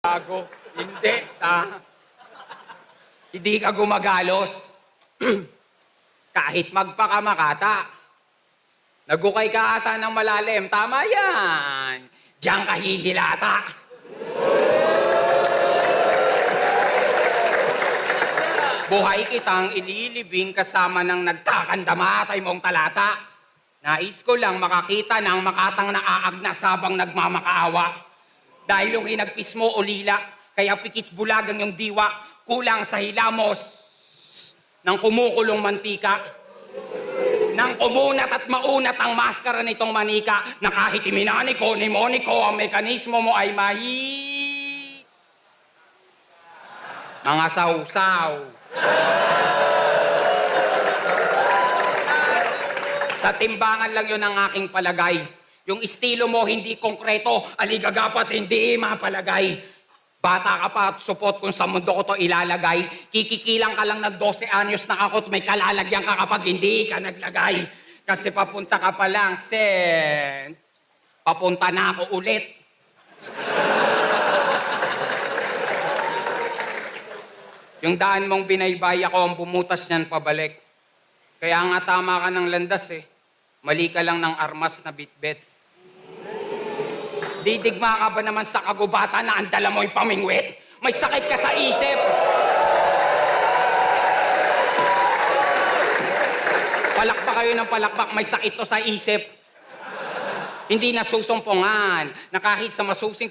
Gago. Hindi. Hindi ka gumagalos. Kahit magpakamakata. Nagukay ka ata ng malalim. Tama yan. Diyan ka hihilata. Buhay kitang ililibing kasama ng nagkakandamatay mong talata. Nais ko lang makakita ng makatang naaagnas habang nagmamakaawa. Dahil yung hinagpis mo ulila, kaya pikit bulagang yung diwa, kulang sa hilamos ng kumukulong mantika. Nang kumunat at maunat ang maskara nitong manika, na kahit iminaniko ni Monico, ang mekanismo mo ay mga sausaw. Sa timbangan lang yun ang aking palagay. Yung estilo mo hindi konkreto, aligagapat hindi mapalagay. Bata ka pa at supot kung sa mundo ko to ilalagay. Kikikilang ka lang ng 12 anyos na ako at may kalalagyan ka kapag hindi ka naglagay. Kasi papunta ka pa lang, Sen. Papunta na ako ulit. Yung daan mong binaybay ako ang bumutas niyan pabalik. Kaya nga tama ka ng landas eh. Mali ka lang ng armas na bitbit. Didigma ka ba naman sa kagubatan na ang dala mo'y pamingwit? May sakit ka sa isip. Palakpak kayo ng palakpak, may sakit to sa isip. Hindi nasusumpungan na kahit sa masusing